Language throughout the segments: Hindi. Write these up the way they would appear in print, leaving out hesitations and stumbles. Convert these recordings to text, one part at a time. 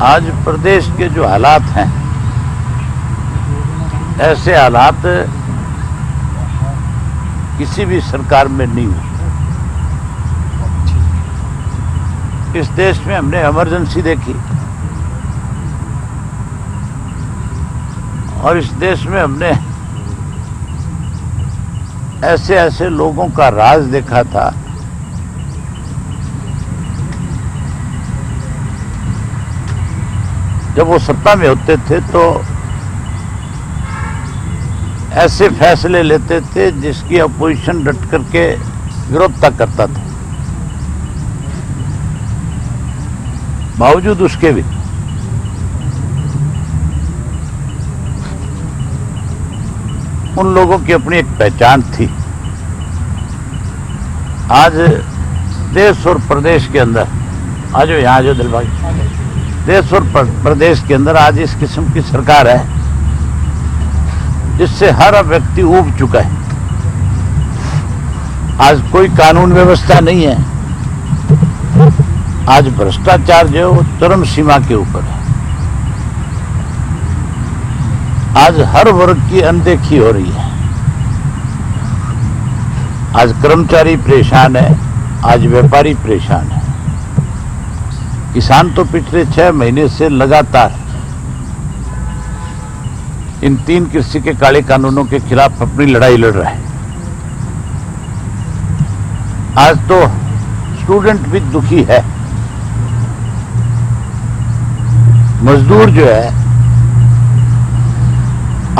आज प्रदेश के जो हालात हैं, ऐसे हालात किसी भी सरकार में नहीं हुए। इस देश में हमने इमरजेंसी देखी और इस देश में हमने ऐसे ऐसे लोगों का राज देखा था जब वो सत्ता में होते थे तो ऐसे फैसले लेते थे जिसकी अपोजिशन डट करके विरोधता करता था। बावजूद उसके भी उन लोगों की अपनी एक पहचान थी। आज देश और प्रदेश के अंदर, आज यहाँ जो दिलबाग, देश और प्रदेश के अंदर आज इस किस्म की सरकार है जिससे हर व्यक्ति ऊब चुका है। आज कोई कानून व्यवस्था नहीं है। आज भ्रष्टाचार जो वो चरम सीमा के ऊपर है। आज हर वर्ग की अनदेखी हो रही है। आज कर्मचारी परेशान है, आज व्यापारी परेशान है। किसान तो पिछले 6 महीने से लगातार इन 3 कृषि के काले कानूनों के खिलाफ अपनी लड़ाई लड़ रहा है। आज तो स्टूडेंट भी दुखी है। मजदूर जो है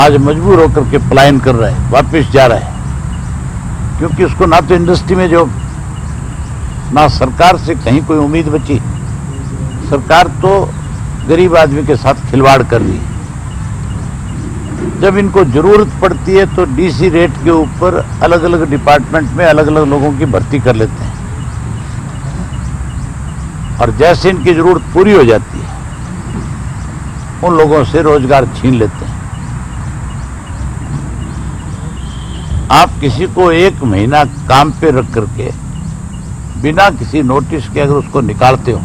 आज मजबूर होकर के पलायन कर रहा है, वापस जा रहा है, क्योंकि उसको ना तो इंडस्ट्री में जॉब, ना सरकार से कहीं कोई उम्मीद बची। सरकार तो गरीब आदमी के साथ खिलवाड़ कर रही है। जब इनको जरूरत पड़ती है तो डीसी रेट के ऊपर अलग अलग डिपार्टमेंट में अलग अलग लोगों की भर्ती कर लेते हैं और जैसे इनकी जरूरत पूरी हो जाती है उन लोगों से रोजगार छीन लेते हैं। आप किसी को 1 महीना काम पे रख करके बिना किसी नोटिस के अगर उसको निकालते हो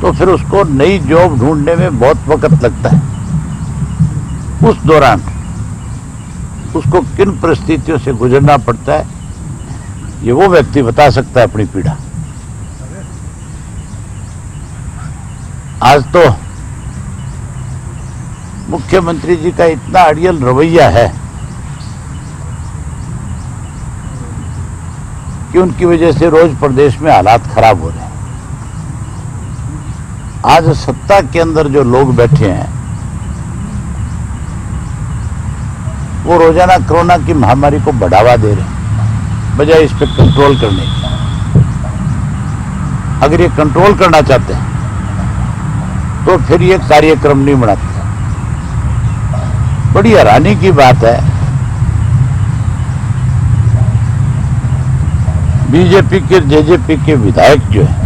तो फिर उसको नई जॉब ढूंढने में बहुत वक्त लगता है। उस दौरान उसको किन परिस्थितियों से गुजरना पड़ता है ये वो व्यक्ति बता सकता है अपनी पीड़ा। आज तो मुख्यमंत्री जी का इतना अड़ियल रवैया है कि उनकी वजह से रोज प्रदेश में हालात खराब हो रहे हैं। आज सत्ता के अंदर जो लोग बैठे हैं वो रोजाना कोरोना की महामारी को बढ़ावा दे रहे हैं बजाय इस पर कंट्रोल करने की। अगर ये कंट्रोल करना चाहते हैं तो फिर ये कार्यक्रम नहीं बनाते। बड़ी हैरानी की बात है, बीजेपी के जेजेपी के विधायक जो है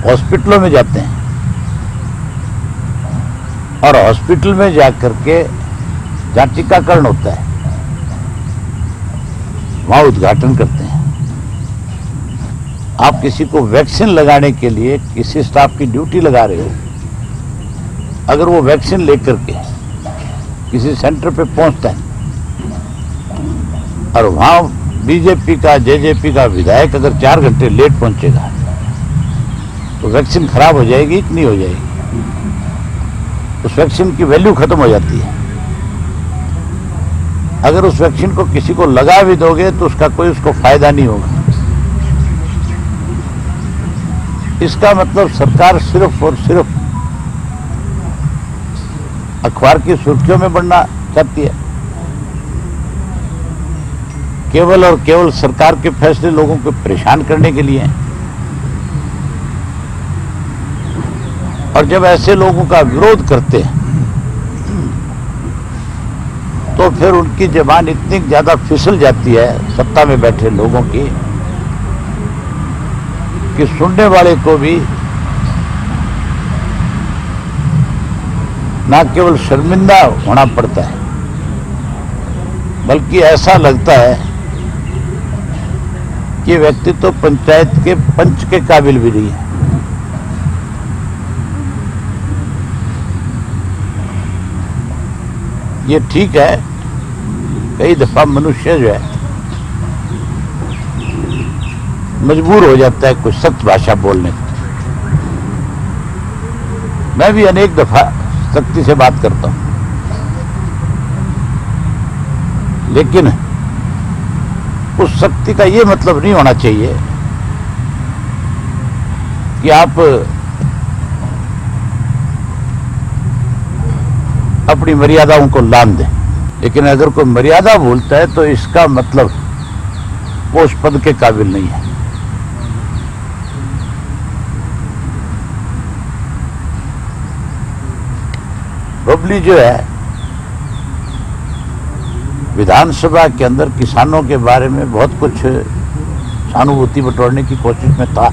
हॉस्पिटलों में जाते हैं और हॉस्पिटल में जाकर के जहां टीकाकरण होता है वहां उद्घाटन करते हैं। आप किसी को वैक्सीन लगाने के लिए किसी स्टाफ की ड्यूटी लगा रहे हो, अगर वो वैक्सीन लेकर के किसी सेंटर पे पहुंचता है और वहां बीजेपी का जेजेपी का विधायक अगर 4 घंटे लेट पहुंचेगा तो वैक्सीन खराब हो जाएगी कि नहीं हो जाएगी? उस वैक्सीन की वैल्यू खत्म हो जाती है। अगर उस वैक्सीन को किसी को लगा भी दोगे तो उसका कोई उसको फायदा नहीं होगा। इसका मतलब सरकार सिर्फ और सिर्फ अखबार की सुर्खियों में बढ़ना चाहती है। केवल और केवल सरकार के फैसले लोगों को परेशान करने के लिए हैं। और जब ऐसे लोगों का विरोध करते हैं तो फिर उनकी जबान इतनी ज्यादा फिसल जाती है सत्ता में बैठे लोगों की कि सुनने वाले को भी ना केवल शर्मिंदा होना पड़ता है बल्कि ऐसा लगता है कि व्यक्ति तो पंचायत के पंच के काबिल भी नहीं है। ये ठीक है, कई दफा मनुष्य जो है मजबूर हो जाता है कुछ सख्त भाषा बोलने को। मैं भी अनेक दफा सख्ती से बात करता हूं, लेकिन उस सख्ती का ये मतलब नहीं होना चाहिए कि आप अपनी मर्यादाओं को लांघ दें। लेकिन अगर कोई मर्यादा भूलता है तो इसका मतलब वो उस पद के काबिल नहीं है। बबली जो है विधानसभा के अंदर किसानों के बारे में बहुत कुछ सहानुभूति बटोरने की कोशिश में था,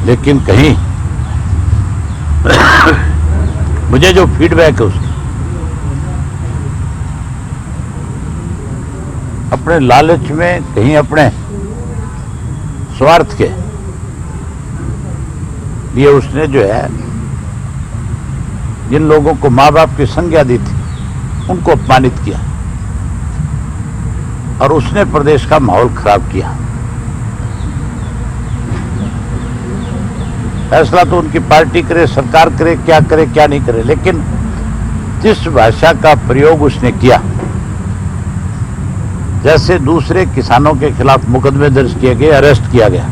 लेकिन कहीं मुझे जो फीडबैक है उसकी अपने लालच में, कहीं अपने स्वार्थ के लिए उसने जो है जिन लोगों को मां बाप की संज्ञा दी थी उनको अपमानित किया और उसने प्रदेश का माहौल खराब किया। फैसला तो उनकी पार्टी करे, सरकार करे, क्या नहीं करे, लेकिन जिस भाषा का प्रयोग उसने किया, जैसे दूसरे किसानों के खिलाफ मुकदमे दर्ज किए गए, अरेस्ट किया गया,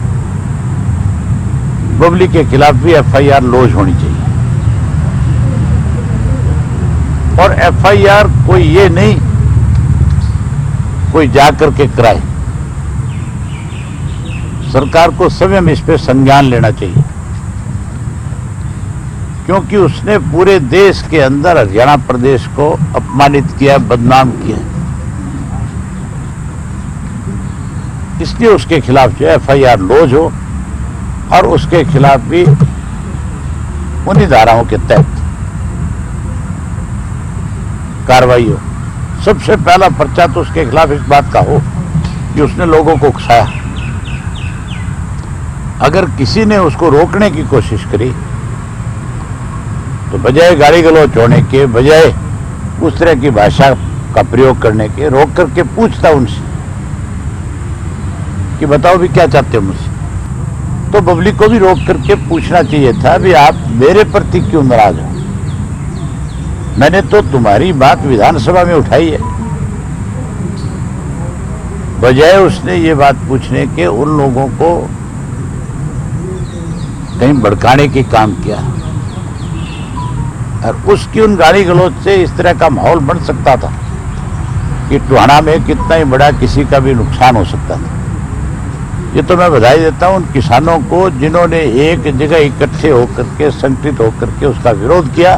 बबली के खिलाफ भी एफआईआर लॉन्च होनी चाहिए। और एफआईआर कोई ये नहीं कोई जाकर के कराए, सरकार को स्वयं इस पे संज्ञान लेना चाहिए, क्योंकि उसने पूरे देश के अंदर हरियाणा प्रदेश को अपमानित किया, बदनाम किया। इसलिए उसके खिलाफ जो एफआईआर लॉन्च हो और उसके खिलाफ भी उन्हीं धाराओं के तहत कार्रवाई हो। सबसे पहला पर्चा तो उसके खिलाफ इस बात का हो कि उसने लोगों को उकसाया। अगर किसी ने उसको रोकने की कोशिश करी तो बजाय गाली गलौज होने के, बजाय उस तरह की भाषा का प्रयोग करने के, रोक करके पूछता उनसे कि बताओ भी क्या चाहते हो मुझसे। तो बबली को भी रोक करके पूछना चाहिए था भी आप मेरे प्रति क्यों नाराज हो, मैंने तो तुम्हारी बात विधानसभा में उठाई है। बजाय उसने ये बात पूछने के उन लोगों को कहीं भड़काने की काम किया और उसकी उन गाली गलौज से इस तरह का माहौल बन सकता था कि टोहाना में कितना ही बड़ा किसी का भी नुकसान हो सकता था। ये तो मैं बधाई देता हूं उन किसानों को जिन्होंने एक जगह इकट्ठे होकर के, संगठित होकर के उसका विरोध किया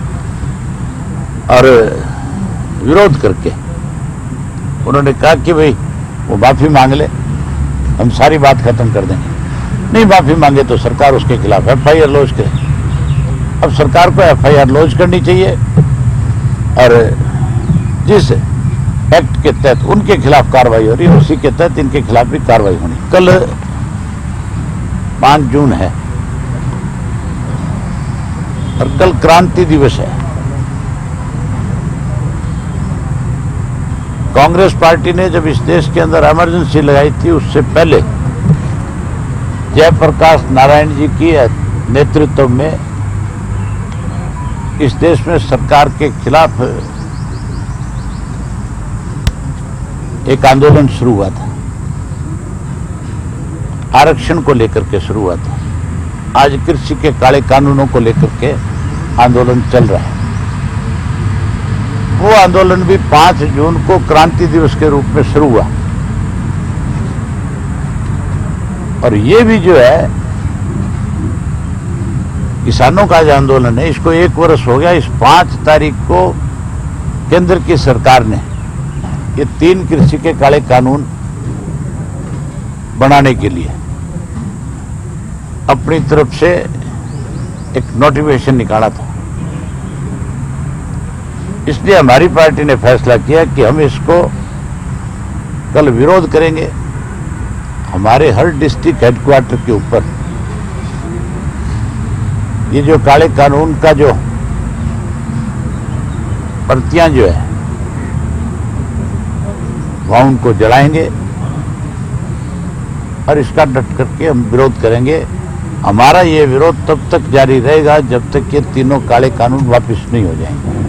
और विरोध करके उन्होंने कहा कि भाई वो माफी मांग ले, हम सारी बात खत्म कर देंगे। नहीं माफी मांगे तो सरकार उसके खिलाफ एफआईआर लॉन्च करे। अब सरकार को एफआईआर लॉन्च करनी चाहिए और जिस एक्ट के तहत उनके खिलाफ कार्रवाई हो रही है उसी के तहत इनके खिलाफ भी कार्रवाई होनी। कल 5 जून है और कल क्रांति दिवस है। कांग्रेस पार्टी ने जब इस देश के अंदर इमरजेंसी लगाई थी उससे पहले जयप्रकाश नारायण जी की नेतृत्व में इस देश में सरकार के खिलाफ एक आंदोलन शुरू हुआ था, आरक्षण को लेकर के शुरू हुआ था। आज कृषि के काले कानूनों को लेकर के आंदोलन चल रहा है। वो आंदोलन भी 5 जून को क्रांति दिवस के रूप में शुरू हुआ और ये भी जो है किसानों का जो आंदोलन है इसको 1 वर्ष हो गया। इस 5 तारीख को केंद्र की सरकार ने ये 3 कृषि के काले कानून बनाने के लिए अपनी तरफ से एक नोटिफिकेशन निकाला था। इसलिए हमारी पार्टी ने फैसला किया कि हम इसको कल विरोध करेंगे। हमारे हर डिस्ट्रिक्ट हेडक्वार्टर के ऊपर ये जो काले कानून का जो प्रतियां जो है वह उनको जलाएंगे और इसका डट करके हम विरोध करेंगे। हमारा ये विरोध तब तक जारी रहेगा जब तक ये तीनों काले कानून वापस नहीं हो जाएंगे।